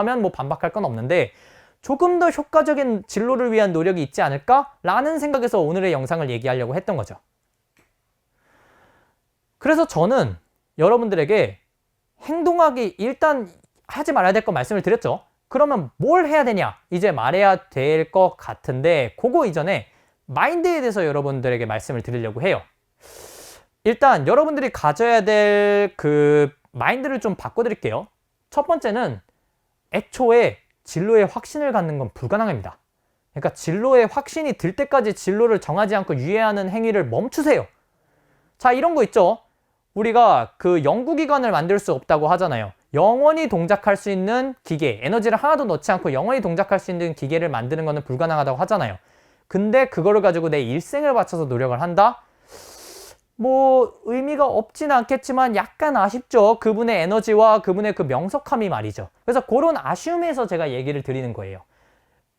하면 뭐 반박할 건 없는데 조금 더 효과적인 진로를 위한 노력이 있지 않을까라는 생각에서 오늘의 영상을 얘기하려고 했던 거죠. 그래서 저는 여러분들에게 행동하기 일단 하지 말아야 될 거 말씀을 드렸죠. 그러면 뭘 해야 되냐? 이제 말해야 될 것 같은데 그거 이전에 마인드에 대해서 여러분들에게 말씀을 드리려고 해요. 일단 여러분들이 가져야 될 그 마인드를 좀 바꿔드릴게요. 첫 번째는 애초에 진로에 확신을 갖는 건 불가능합니다. 그러니까 진로에 확신이 들 때까지 진로를 정하지 않고 유예하는 행위를 멈추세요. 자, 이런 거 있죠. 우리가 그 연구기관을 만들 수 없다고 하잖아요. 영원히 동작할 수 있는 기계, 에너지를 하나도 넣지 않고 영원히 동작할 수 있는 기계를 만드는 거는 불가능하다고 하잖아요. 근데 그거를 가지고 내 일생을 바쳐서 노력을 한다? 뭐 의미가 없진 않겠지만 약간 아쉽죠. 그분의 에너지와 그분의 그 명석함이 말이죠. 그래서 그런 아쉬움에서 제가 얘기를 드리는 거예요.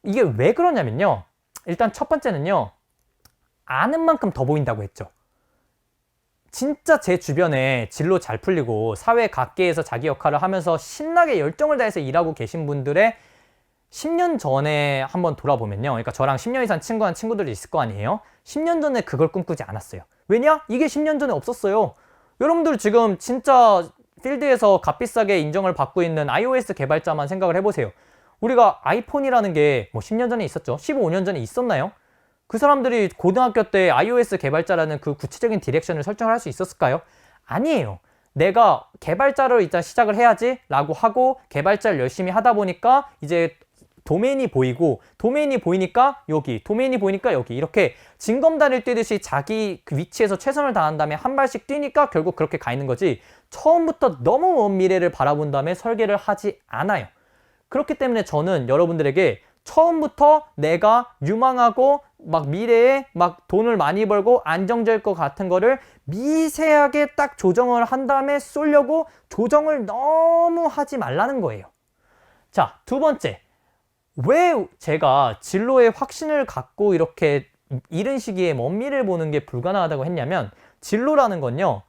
이게 왜 그러냐면요. 일단 첫 번째는요. 아는 만큼 더 보인다고 했죠. 진짜 제 주변에 진로 잘 풀리고 사회 각계에서 자기 역할을 하면서 신나게 열정을 다해서 일하고 계신 분들의 10년 전에 한번 돌아보면요. 그러니까 저랑 10년 이상 친구한 친구들이 있을 거 아니에요. 10년 전에 그걸 꿈꾸지 않았어요. 왜냐? 이게 10년 전에 없었어요. 여러분들 지금 진짜 필드에서 값비싸게 인정을 받고 있는 iOS 개발자만 생각을 해보세요. 우리가 아이폰이라는 게 뭐 10년 전에 있었죠. 15년 전에 있었나요? 그 사람들이 고등학교 때 iOS 개발자라는 그 구체적인 디렉션을 설정을 할 수 있었을까요? 아니에요. 내가 개발자로 일단 시작을 해야지 라고 하고 개발자를 열심히 하다 보니까 이제 도메인이 보이고 도메인이 보이니까 여기, 도메인이 보이니까 여기 이렇게 징검다리를 뛰듯이 자기 그 위치에서 최선을 다한 다음에 한 발씩 뛰니까 결국 그렇게 가 있는 거지 처음부터 너무 먼 미래를 바라본 다음에 설계를 하지 않아요. 그렇기 때문에 저는 여러분들에게 처음부터 내가 유망하고 막 미래에 막 돈을 많이 벌고 안정적일 것 같은 거를 미세하게 딱 조정을 한 다음에 쏠려고 조정을 너무 하지 말라는 거예요. 자, 두 번째. 왜 제가 진로에 확신을 갖고 이렇게 이른 시기에 먼 미래를 보는 게 불가능하다고 했냐면 진로라는 건요.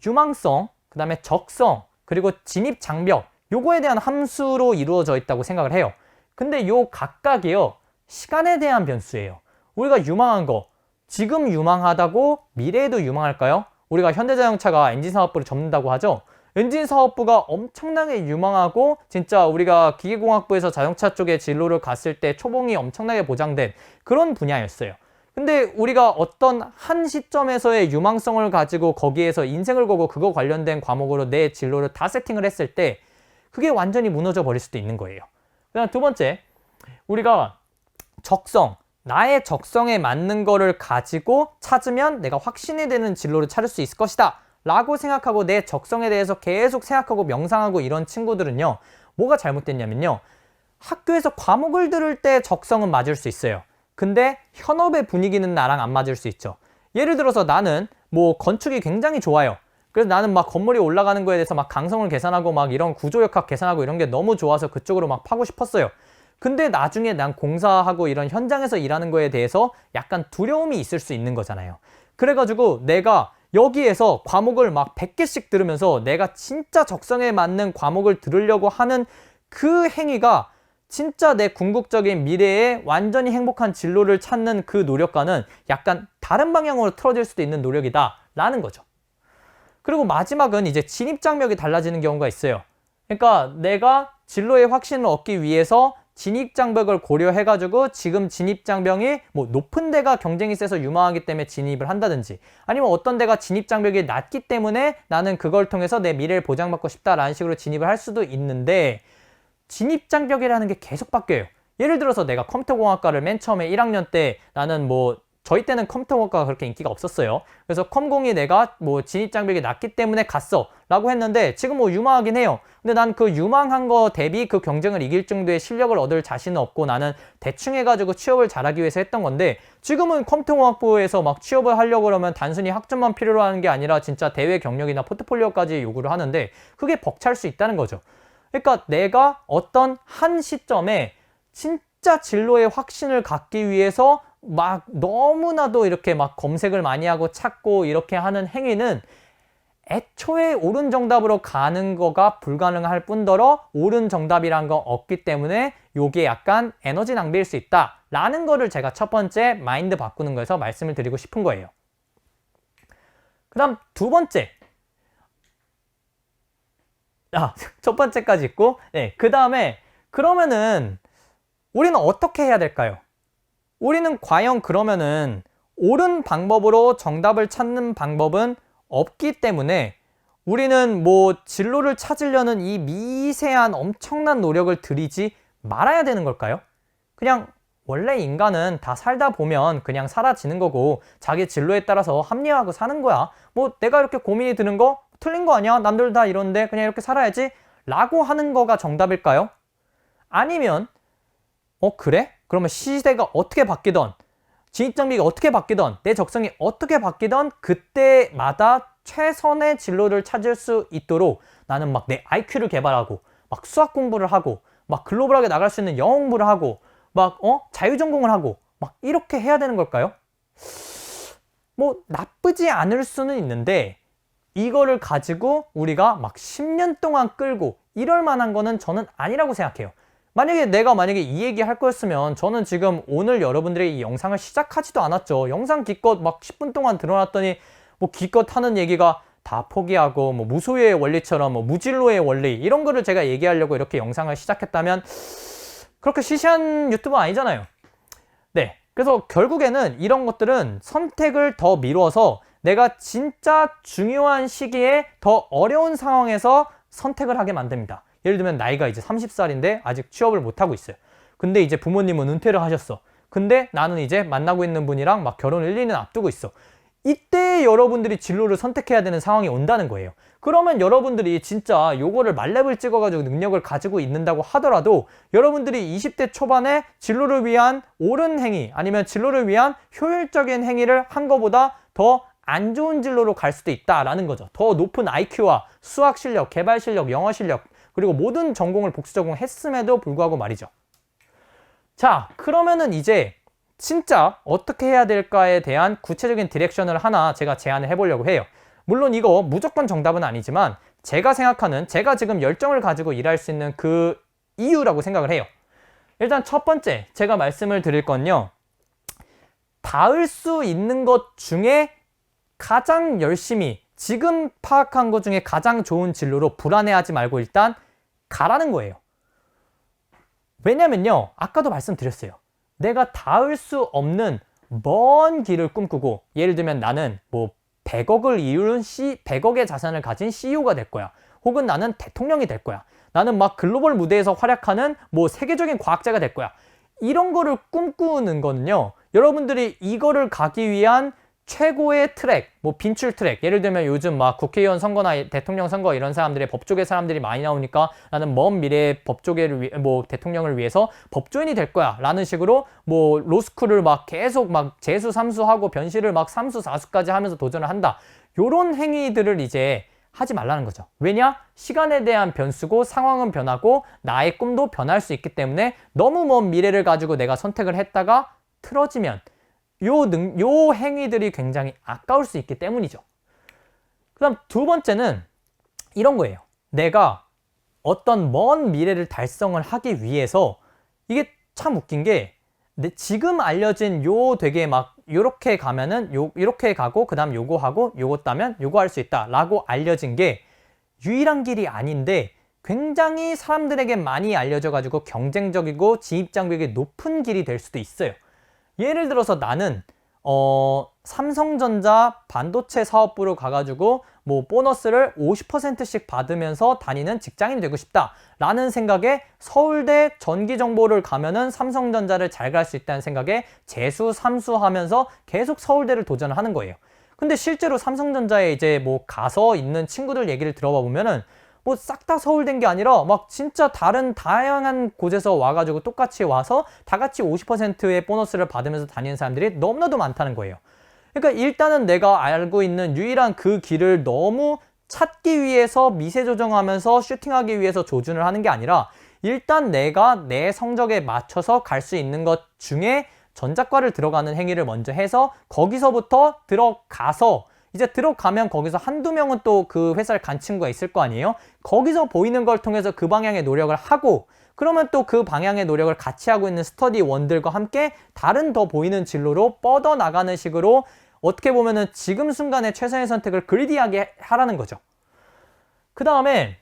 유망성, 그 다음에 적성, 그리고 진입 장벽 요거에 대한 함수로 이루어져 있다고 생각을 해요. 근데 요 각각이요. 시간에 대한 변수예요. 우리가 유망한 거 지금 유망하다고 미래에도 유망할까요? 우리가 현대자동차가 엔진 사업부를 접는다고 하죠. 엔진 사업부가 엄청나게 유망하고 진짜 우리가 기계공학부에서 자동차 쪽에 진로를 갔을 때 초봉이 엄청나게 보장된 그런 분야였어요. 근데 우리가 어떤 한 시점에서의 유망성을 가지고 거기에서 인생을 걸고 그거 관련된 과목으로 내 진로를 다 세팅을 했을 때 그게 완전히 무너져 버릴 수도 있는 거예요. 그다음 두 번째, 우리가 적성, 나의 적성에 맞는 거를 가지고 찾으면 내가 확신이 되는 진로를 찾을 수 있을 것이다 라고 생각하고 내 적성에 대해서 계속 생각하고 명상하고 이런 친구들은요, 뭐가 잘못됐냐면요, 학교에서 과목을 들을 때 적성은 맞을 수 있어요. 근데 현업의 분위기는 나랑 안 맞을 수 있죠. 예를 들어서 나는 뭐 건축이 굉장히 좋아요. 그래서 나는 막 건물이 올라가는 거에 대해서 막 강성을 계산하고 막 이런 구조역학 계산하고 이런 게 너무 좋아서 그쪽으로 막 파고 싶었어요. 근데 나중에 난 공사하고 이런 현장에서 일하는 거에 대해서 약간 두려움이 있을 수 있는 거잖아요. 그래가지고 내가 여기에서 과목을 막 100개씩 들으면서 내가 진짜 적성에 맞는 과목을 들으려고 하는 그 행위가 진짜 내 궁극적인 미래에 완전히 행복한 진로를 찾는 그 노력과는 약간 다른 방향으로 틀어질 수도 있는 노력이다 라는 거죠. 그리고 마지막은 이제 진입장벽이 달라지는 경우가 있어요. 그러니까 내가 진로의 확신을 얻기 위해서 진입장벽을 고려해가지고 지금 진입장벽이 뭐 높은 데가 경쟁이 세서 유망하기 때문에 진입을 한다든지 아니면 어떤 데가 진입장벽이 낮기 때문에 나는 그걸 통해서 내 미래를 보장받고 싶다라는 식으로 진입을 할 수도 있는데 진입장벽이라는 게 계속 바뀌어요. 예를 들어서 내가 컴퓨터공학과를 맨 처음에 1학년 때 나는 뭐 저희 때는 컴퓨터공학과가 그렇게 인기가 없었어요. 그래서 컴공이 내가 뭐 진입장벽이 낮기 때문에 갔어 라고 했는데 지금 뭐 유망하긴 해요. 근데 난 그 유망한 거 대비 그 경쟁을 이길 정도의 실력을 얻을 자신은 없고 나는 대충 해가지고 취업을 잘하기 위해서 했던 건데 지금은 컴퓨터공학부에서 막 취업을 하려고 그러면 단순히 학점만 필요로 하는 게 아니라 진짜 대외 경력이나 포트폴리오까지 요구를 하는데 그게 벅찰 수 있다는 거죠. 그러니까 내가 어떤 한 시점에 진짜 진로의 확신을 갖기 위해서 막 너무나도 이렇게 막 검색을 많이 하고 찾고 이렇게 하는 행위는 애초에 옳은 정답으로 가는 거가 불가능할 뿐더러 옳은 정답이란 거 없기 때문에 요게 약간 에너지 낭비일 수 있다 라는 거를 제가 첫 번째 마인드 바꾸는 거에서 말씀을 드리고 싶은 거예요. 그 다음 두 번째, 첫 번째까지 있고, 네, 그 다음에 그러면은 우리는 어떻게 해야 될까요? 우리는 과연 그러면은 옳은 방법으로 정답을 찾는 방법은 없기 때문에 우리는 뭐 진로를 찾으려는 이 미세한 엄청난 노력을 들이지 말아야 되는 걸까요? 그냥 원래 인간은 다 살다 보면 그냥 사라지는 거고 자기 진로에 따라서 합리화하고 사는 거야. 뭐 내가 이렇게 고민이 드는 거 틀린 거 아니야? 남들 다 이런데 그냥 이렇게 살아야지 라고 하는 거가 정답일까요? 아니면 그래? 그러면 시대가 어떻게 바뀌던 진입장벽이 어떻게 바뀌던 내 적성이 어떻게 바뀌던 그때마다 최선의 진로를 찾을 수 있도록 나는 막 내 IQ를 개발하고 막 수학 공부를 하고 막 글로벌하게 나갈 수 있는 영어 공부를 하고 막 자유전공을 하고 막 이렇게 해야 되는 걸까요? 뭐 나쁘지 않을 수는 있는데 이거를 가지고 우리가 막 10년 동안 끌고 이럴 만한 거는 저는 아니라고 생각해요. 만약에 이 얘기 할 거였으면 저는 지금 오늘 여러분들의 이 영상을 시작하지도 않았죠. 영상 기껏 막 10분 동안 들어놨더니 뭐 기껏 하는 얘기가 다 포기하고 뭐 무소유의 원리처럼 뭐 무진로의 원리 이런 거를 제가 얘기하려고 이렇게 영상을 시작했다면 그렇게 시시한 유튜버 아니잖아요. 네. 그래서 결국에는 이런 것들은 선택을 더 미뤄서 내가 진짜 중요한 시기에 더 어려운 상황에서 선택을 하게 만듭니다. 예를 들면 나이가 이제 30살인데 아직 취업을 못하고 있어요. 근데 이제 부모님은 은퇴를 하셨어. 근데 나는 이제 만나고 있는 분이랑 막 결혼 1, 2년 앞두고 있어. 이때 여러분들이 진로를 선택해야 되는 상황이 온다는 거예요. 그러면 여러분들이 진짜 요거를 말렙을 찍어가지고 능력을 가지고 있는다고 하더라도 여러분들이 20대 초반에 진로를 위한 옳은 행위 아니면 진로를 위한 효율적인 행위를 한 것보다 더 안 좋은 진로로 갈 수도 있다라는 거죠. 더 높은 IQ와 수학 실력, 개발 실력, 영어 실력 그리고 모든 전공을 복수 전공했음에도 불구하고 말이죠. 자, 그러면은 이제 진짜 어떻게 해야 될까에 대한 구체적인 디렉션을 하나 제가 제안을 해보려고 해요. 물론 이거 무조건 정답은 아니지만 제가 생각하는 제가 지금 열정을 가지고 일할 수 있는 그 이유라고 생각을 해요. 일단 첫 번째 제가 말씀을 드릴 건요. 닿을 수 있는 것 중에 가장 열심히 지금 파악한 것 중에 가장 좋은 진로로 불안해하지 말고 일단 가라는 거예요. 왜냐면요. 아까도 말씀드렸어요. 내가 닿을 수 없는 먼 길을 꿈꾸고 예를 들면 나는 뭐 100억을 이루는 100억의 자산을 가진 CEO가 될 거야. 혹은 나는 대통령이 될 거야. 나는 막 글로벌 무대에서 활약하는 뭐 세계적인 과학자가 될 거야. 이런 거를 꿈꾸는 거는요. 여러분들이 이거를 가기 위한 최고의 트랙, 뭐 빈출 트랙 예를 들면 요즘 막 국회의원 선거나 대통령 선거 이런 사람들의 법조계 사람들이 많이 나오니까 나는 먼 미래의 법조계를 위해 뭐 대통령을 위해서 법조인이 될 거야 라는 식으로 뭐 로스쿨을 막 계속 막 재수 삼수하고 변실을 막 삼수 사수까지 하면서 도전을 한다. 요런 행위들을 이제 하지 말라는 거죠. 왜냐? 시간에 대한 변수고 상황은 변하고 나의 꿈도 변할 수 있기 때문에 너무 먼 미래를 가지고 내가 선택을 했다가 틀어지면 요 행위들이 굉장히 아까울 수 있기 때문이죠. 그 다음 두 번째는 이런 거예요. 내가 어떤 먼 미래를 달성을 하기 위해서 이게 참 웃긴 게 지금 알려진 요 되게 막 요렇게 가면은 요렇게 가고 그 다음 요거 하고 요거 따면 요거 할 수 있다 라고 알려진 게 유일한 길이 아닌데 굉장히 사람들에게 많이 알려져 가지고 경쟁적이고 진입장벽이 높은 길이 될 수도 있어요. 예를 들어서 나는 삼성전자 반도체 사업부로 가가지고 뭐 보너스를 50%씩 받으면서 다니는 직장인이 되고 싶다 라는 생각에 서울대 전기정보를 가면은 삼성전자를 잘 갈 수 있다는 생각에 재수 삼수하면서 계속 서울대를 도전을 하는 거예요. 근데 실제로 삼성전자에 이제 뭐 가서 있는 친구들 얘기를 들어봐 보면은 뭐 싹 다 서울대인 게 아니라 막 진짜 다른 다양한 곳에서 와가지고 똑같이 와서 다 같이 50%의 보너스를 받으면서 다니는 사람들이 너무나도 많다는 거예요. 그러니까 일단은 내가 알고 있는 유일한 그 길을 너무 찾기 위해서 미세 조정하면서 슈팅하기 위해서 조준을 하는 게 아니라 일단 내가 내 성적에 맞춰서 갈 수 있는 것 중에 전자과를 들어가는 행위를 먼저 해서 거기서부터 들어가서 이제 들어가면 거기서 한두 명은 또 그 회사를 간 친구가 있을 거 아니에요? 거기서 보이는 걸 통해서 그 방향의 노력을 하고, 그러면 또 그 방향의 노력을 같이 하고 있는 스터디원들과 함께 다른 더 보이는 진로로 뻗어나가는 식으로 어떻게 보면은 지금 순간의 최선의 선택을 그리디하게 하라는 거죠. 그 다음에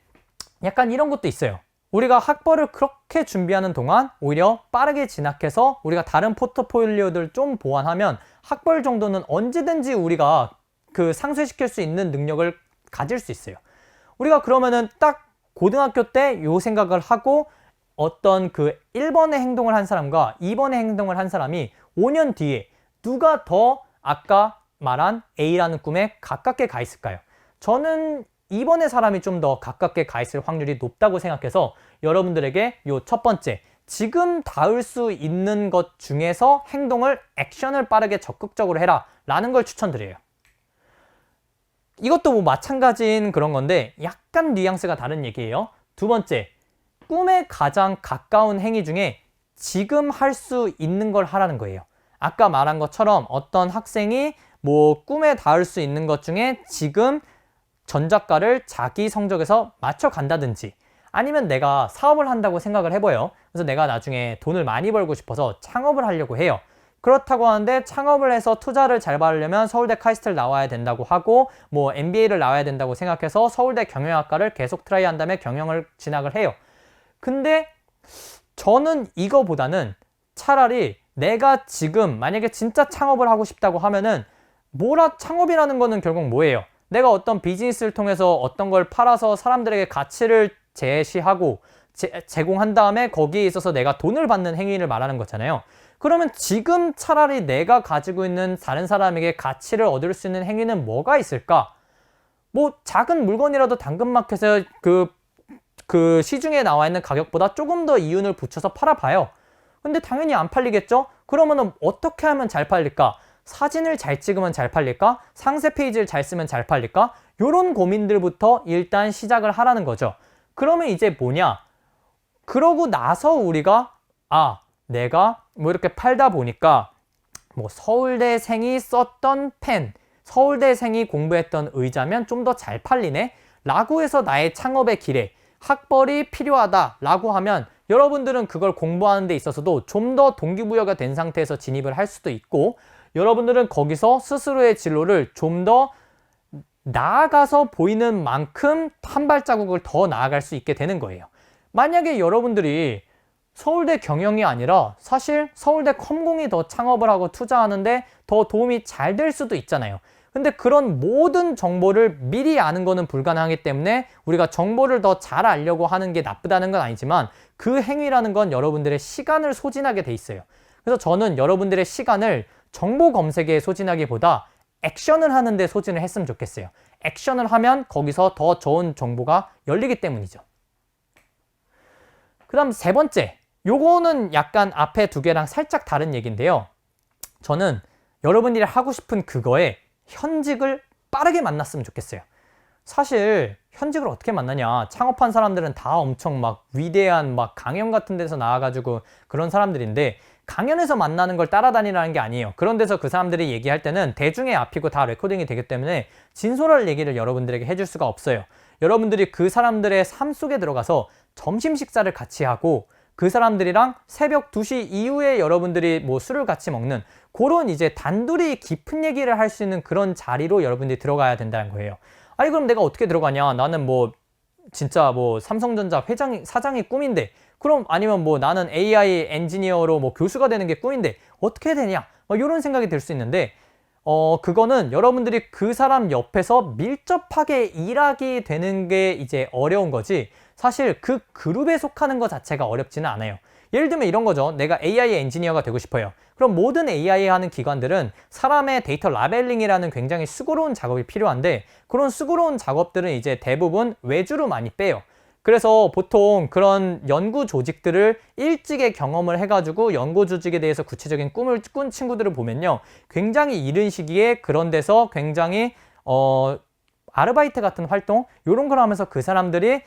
약간 이런 것도 있어요. 우리가 학벌을 그렇게 준비하는 동안 오히려 빠르게 진학해서 우리가 다른 포트폴리오들 좀 보완하면 학벌 정도는 언제든지 우리가 그 상쇄시킬 수 있는 능력을 가질 수 있어요. 우리가 그러면은 딱 고등학교 때 요 생각을 하고 어떤 그 1번의 행동을 한 사람과 2번의 행동을 한 사람이 5년 뒤에 누가 더 아까 말한 A라는 꿈에 가깝게 가 있을까요? 저는 2번의 사람이 좀 더 가깝게 가 있을 확률이 높다고 생각해서 여러분들에게 요 첫 번째, 지금 닿을 수 있는 것 중에서 행동을, 액션을 빠르게 적극적으로 해라 라는 걸 추천드려요. 이것도 뭐 마찬가지인 그런 건데 약간 뉘앙스가 다른 얘기예요. 두 번째, 꿈에 가장 가까운 행위 중에 지금 할 수 있는 걸 하라는 거예요. 아까 말한 것처럼 어떤 학생이 뭐 꿈에 닿을 수 있는 것 중에 지금 전작가를 자기 성적에서 맞춰 간다든지, 아니면 내가 사업을 한다고 생각을 해봐요. 그래서 내가 나중에 돈을 많이 벌고 싶어서 창업을 하려고 해요. 그렇다고 하는데 창업을 해서 투자를 잘 받으려면 서울대 카이스트를 나와야 된다고 하고 뭐 MBA를 나와야 된다고 생각해서 서울대 경영학과를 계속 트라이 한 다음에 경영을 진학을 해요. 근데 저는 이거보다는 차라리 내가 지금 만약에 진짜 창업을 하고 싶다고 하면은 창업이라는 거는 결국 뭐예요? 내가 어떤 비즈니스를 통해서 어떤 걸 팔아서 사람들에게 가치를 제시하고 제공한 다음에 거기에 있어서 내가 돈을 받는 행위를 말하는 거잖아요. 그러면 지금 차라리 내가 가지고 있는 다른 사람에게 가치를 얻을 수 있는 행위는 뭐가 있을까? 뭐 작은 물건이라도 당근마켓에 그 시중에 나와 있는 가격보다 조금 더 이윤을 붙여서 팔아봐요. 근데 당연히 안 팔리겠죠? 그러면은 어떻게 하면 잘 팔릴까? 사진을 잘 찍으면 잘 팔릴까? 상세 페이지를 잘 쓰면 잘 팔릴까? 요런 고민들부터 일단 시작을 하라는 거죠. 그러면 이제 뭐냐? 그러고 나서 우리가 내가 뭐 이렇게 팔다 보니까 뭐 서울대생이 썼던 펜, 서울대생이 공부했던 의자면 좀 더 잘 팔리네? 라고 해서 나의 창업의 길에 학벌이 필요하다 라고 하면 여러분들은 그걸 공부하는 데 있어서도 좀 더 동기부여가 된 상태에서 진입을 할 수도 있고, 여러분들은 거기서 스스로의 진로를 좀 더 나아가서 보이는 만큼 한 발자국을 더 나아갈 수 있게 되는 거예요. 만약에 여러분들이 서울대 경영이 아니라 사실 서울대 컴공이 더 창업을 하고 투자하는데 더 도움이 잘 될 수도 있잖아요. 근데 그런 모든 정보를 미리 아는 거는 불가능하기 때문에 우리가 정보를 더 잘 알려고 하는 게 나쁘다는 건 아니지만 그 행위라는 건 여러분들의 시간을 소진하게 돼 있어요. 그래서 저는 여러분들의 시간을 정보 검색에 소진하기보다 액션을 하는데 소진을 했으면 좋겠어요. 액션을 하면 거기서 더 좋은 정보가 열리기 때문이죠. 그 다음 세 번째, 요거는 약간 앞에 두 개랑 살짝 다른 얘기인데요. 저는 여러분들이 하고 싶은 그거에 현직을 빠르게 만났으면 좋겠어요. 사실 현직을 어떻게 만나냐, 창업한 사람들은 다 엄청 막 위대한 막 강연 같은 데서 나와가지고 그런 사람들인데 강연에서 만나는 걸 따라다니라는 게 아니에요. 그런 데서 그 사람들이 얘기할 때는 대중의 앞이고 다 레코딩이 되기 때문에 진솔할 얘기를 여러분들에게 해줄 수가 없어요. 여러분들이 그 사람들의 삶 속에 들어가서 점심 식사를 같이 하고 그 사람들이랑 새벽 2시 이후에 여러분들이 뭐 술을 같이 먹는 그런 이제 단둘이 깊은 얘기를 할 수 있는 그런 자리로 여러분들이 들어가야 된다는 거예요. 아니 그럼 내가 어떻게 들어가냐, 나는 뭐 진짜 뭐 삼성전자 사장이 꿈인데, 그럼 아니면 뭐 나는 AI 엔지니어로 뭐 교수가 되는 게 꿈인데 어떻게 해야 되냐, 이런 생각이 들 수 있는데 그거는 여러분들이 그 사람 옆에서 밀접하게 일하게 되는 게 이제 어려운 거지, 사실 그 그룹에 속하는 것 자체가 어렵지는 않아요. 예를 들면 이런 거죠. 내가 AI 엔지니어가 되고 싶어요. 그럼 모든 AI 하는 기관들은 사람의 데이터 라벨링이라는 굉장히 수고로운 작업이 필요한데, 그런 수고로운 작업들은 이제 대부분 외주로 많이 빼요. 그래서 보통 그런 연구 조직들을 일찍의 경험을 해가지고 연구 조직에 대해서 구체적인 꿈을 꾼 친구들을 보면요, 굉장히 이른 시기에 그런 데서 굉장히 아르바이트 같은 활동 이런 걸 하면서 그 사람들이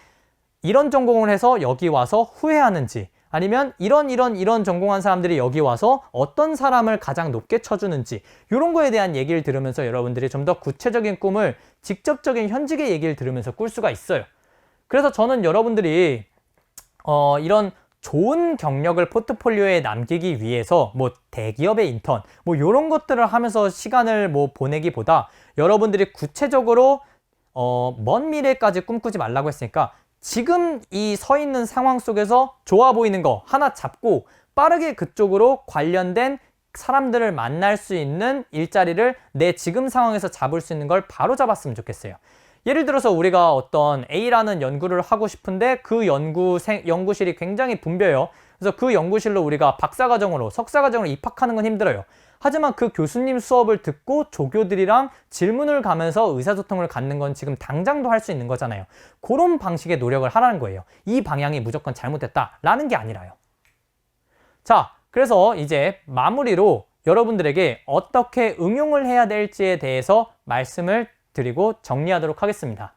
이런 전공을 해서 여기 와서 후회하는지, 아니면 이런 전공한 사람들이 여기 와서 어떤 사람을 가장 높게 쳐주는지 이런 거에 대한 얘기를 들으면서 여러분들이 좀 더 구체적인 꿈을 직접적인 현직의 얘기를 들으면서 꿀 수가 있어요. 그래서 저는 여러분들이 이런 좋은 경력을 포트폴리오에 남기기 위해서 뭐 대기업의 인턴 뭐 이런 것들을 하면서 시간을 뭐 보내기보다 여러분들이 구체적으로 먼 미래까지 꿈꾸지 말라고 했으니까 지금 이 서 있는 상황 속에서 좋아 보이는 거 하나 잡고 빠르게 그쪽으로 관련된 사람들을 만날 수 있는 일자리를 내 지금 상황에서 잡을 수 있는 걸 바로 잡았으면 좋겠어요. 예를 들어서 우리가 어떤 A라는 연구를 하고 싶은데 그 연구실이 굉장히 붐벼요. 그래서 그 연구실로 우리가 박사과정으로 석사과정으로 입학하는 건 힘들어요. 하지만 그 교수님 수업을 듣고 조교들이랑 질문을 가면서 의사소통을 갖는 건 지금 당장도 할 수 있는 거잖아요. 그런 방식의 노력을 하라는 거예요. 이 방향이 무조건 잘못됐다라는 게 아니라요. 자, 그래서 이제 마무리로 여러분들에게 어떻게 응용을 해야 될지에 대해서 말씀을 드리고 정리하도록 하겠습니다.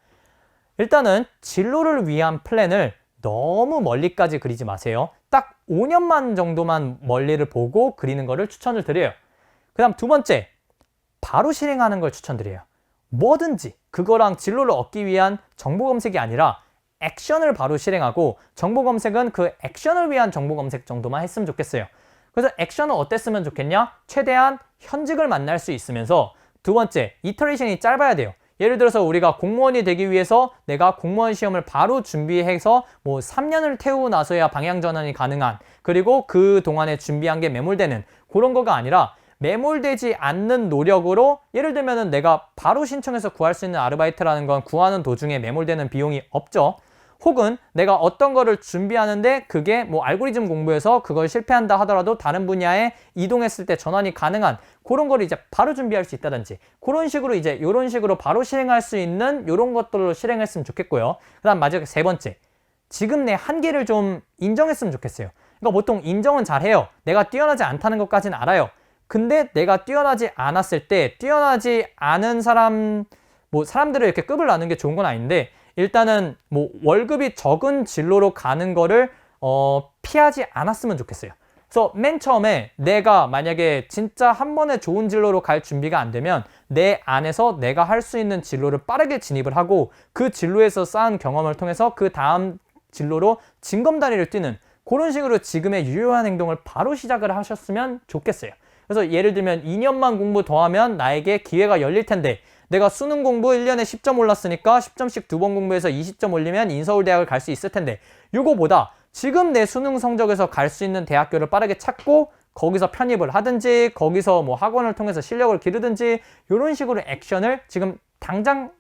일단은 진로를 위한 플랜을 너무 멀리까지 그리지 마세요. 딱 5년만 정도만 멀리를 보고 그리는 거를 추천을 드려요. 그 다음 두 번째, 바로 실행하는 걸 추천드려요. 뭐든지 그거랑 진로를 얻기 위한 정보 검색이 아니라 액션을 바로 실행하고 정보 검색은 그 액션을 위한 정보 검색 정도만 했으면 좋겠어요. 그래서 액션은 어땠으면 좋겠냐? 최대한 현직을 만날 수 있으면서 두 번째, 이터레이션이 짧아야 돼요. 예를 들어서 우리가 공무원이 되기 위해서 내가 공무원 시험을 바로 준비해서 뭐 3년을 태우고 나서야 방향전환이 가능한, 그리고 그 동안에 준비한 게 매몰되는 그런 거가 아니라 매몰되지 않는 노력으로, 예를 들면은 내가 바로 신청해서 구할 수 있는 아르바이트라는 건 구하는 도중에 매몰되는 비용이 없죠. 혹은 내가 어떤 거를 준비하는데 그게 뭐 알고리즘 공부해서 그걸 실패한다 하더라도 다른 분야에 이동했을 때 전환이 가능한 그런 거를 이제 바로 준비할 수 있다든지, 그런 식으로 이제 이런 식으로 바로 실행할 수 있는 이런 것들로 실행했으면 좋겠고요. 그 다음 마지막 세 번째, 지금 내 한계를 좀 인정했으면 좋겠어요. 그러니까 보통 인정은 잘해요. 내가 뛰어나지 않다는 것까지는 알아요. 근데 내가 뛰어나지 않았을 때 뛰어나지 않은 사람들을 이렇게 급을 나누는 게 좋은 건 아닌데, 일단은 뭐 월급이 적은 진로로 가는 거를 피하지 않았으면 좋겠어요. 그래서 맨 처음에 내가 만약에 진짜 한 번에 좋은 진로로 갈 준비가 안 되면 내 안에서 내가 할 수 있는 진로를 빠르게 진입을 하고 그 진로에서 쌓은 경험을 통해서 그 다음 진로로 징검다리를 뛰는 그런 식으로 지금의 유효한 행동을 바로 시작을 하셨으면 좋겠어요. 그래서 예를 들면 2년만 공부 더 하면 나에게 기회가 열릴 텐데, 내가 수능 공부 1년에 10점 올랐으니까 10점씩 2번 공부해서 20점 올리면 인서울대학을 갈 수 있을 텐데, 이거보다 지금 내 수능 성적에서 갈 수 있는 대학교를 빠르게 찾고 거기서 편입을 하든지 거기서 뭐 학원을 통해서 실력을 기르든지 이런 식으로 액션을 지금 당장